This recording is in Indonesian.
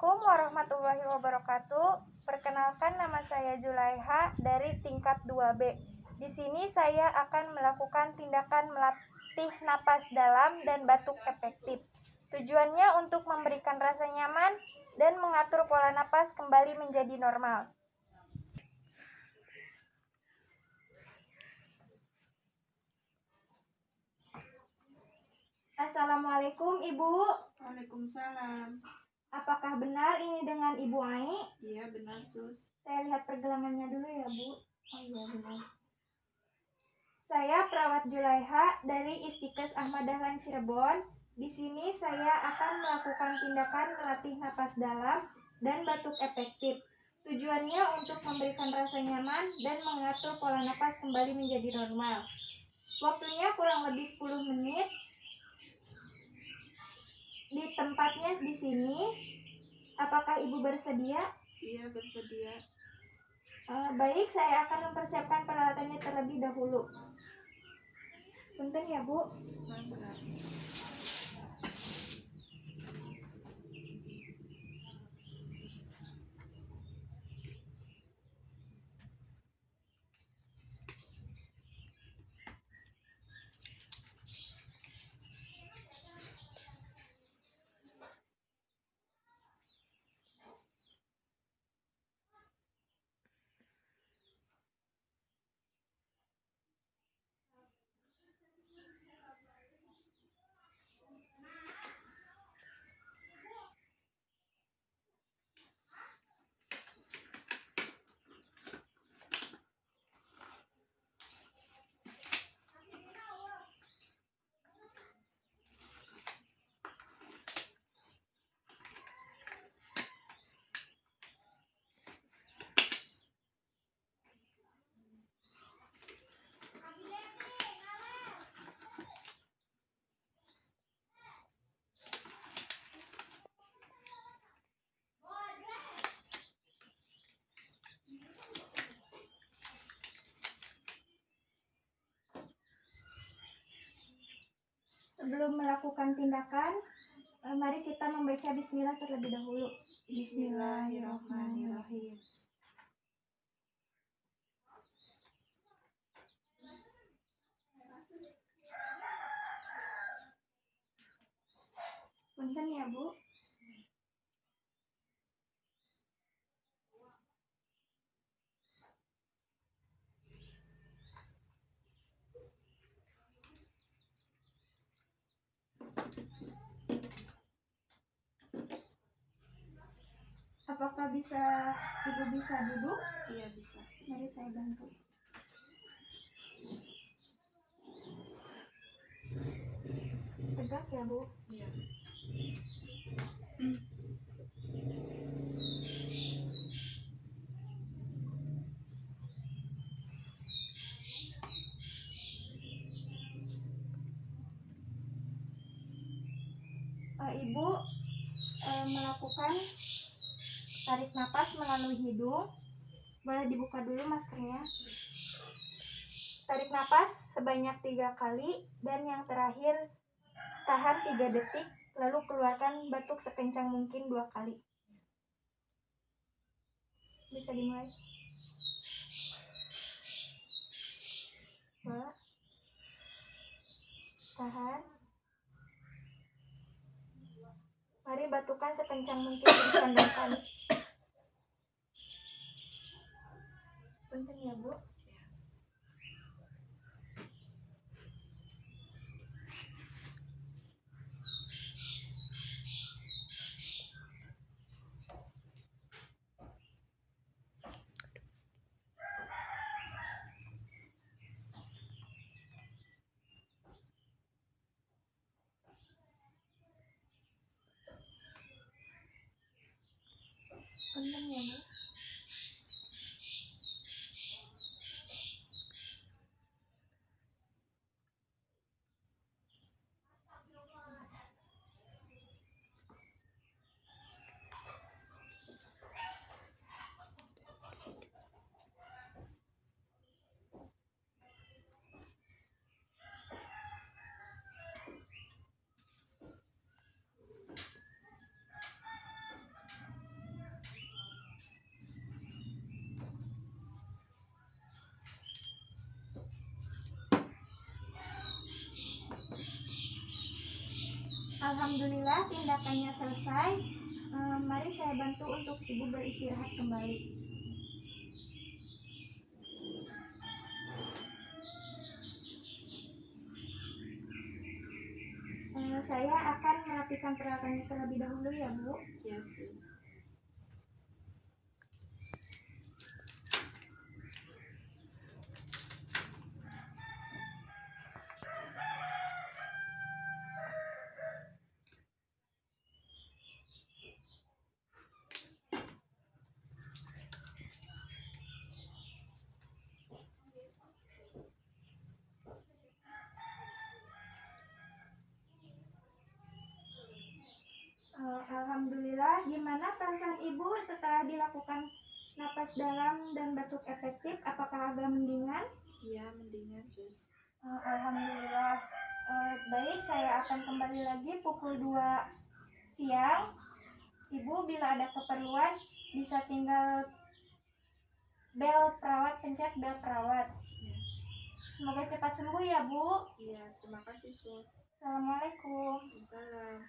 Assalamualaikum warahmatullahi wabarakatuh. Perkenalkan, nama saya Julaiha dari tingkat 2B. Di sini saya akan melakukan tindakan melatih napas dalam dan batuk efektif. Tujuannya untuk memberikan rasa nyaman dan mengatur pola napas kembali menjadi normal. Assalamualaikum Ibu. Waalaikumsalam. Apakah benar ini dengan Ibu Ai? Iya benar Sus. Saya lihat pergelangannya dulu ya Bu. Oh iya benar. Saya perawat Julaiha dari Istikes Ahmad Dahlan Cirebon. Di sini saya akan melakukan tindakan melatih napas dalam dan batuk efektif. Tujuannya untuk memberikan rasa nyaman dan mengatur pola napas kembali menjadi normal. Waktunya kurang lebih 10 menit. Di tempatnya di sini. Apakah Ibu bersedia? Iya bersedia. Baik, saya akan mempersiapkan peralatannya terlebih dahulu. Punten ya Bu. Mantap. Sebelum melakukan tindakan, mari kita membaca bismillah terlebih dahulu. Bismillahirrahmanirrahim. Punten ya Bu. Apakah Ibu bisa duduk? Iya bisa. Mari saya bantu. Tegak ya Bu. Iya. Ibu melakukan tarik napas melalui hidung. Boleh dibuka dulu maskernya. Tarik napas sebanyak 3 kali dan yang terakhir tahan 3 detik, lalu keluarkan batuk sekencang mungkin 2 kali. Bisa dimulai. 2. Tahan. Mari batukan sekencang mungkin berikan 2 kali. Punten ya Bu. Punten ya Bu. Alhamdulillah tindakannya selesai. Mari saya bantu untuk ibu beristirahat kembali. Saya akan merapikan peralatannya terlebih dahulu ya Bu. Ya, sus. Alhamdulillah, gimana perasaan ibu setelah dilakukan napas dalam dan batuk efektif? Apakah agak mendingan? Iya, mendingan, sus. Alhamdulillah. Baik, saya akan kembali lagi pukul 2 siang. Ibu bila ada keperluan bisa tinggal pencet bel perawat. Ya. Semoga cepat sembuh ya Bu. Iya, terima kasih, sus. Assalamualaikum. Waalaikumsalam.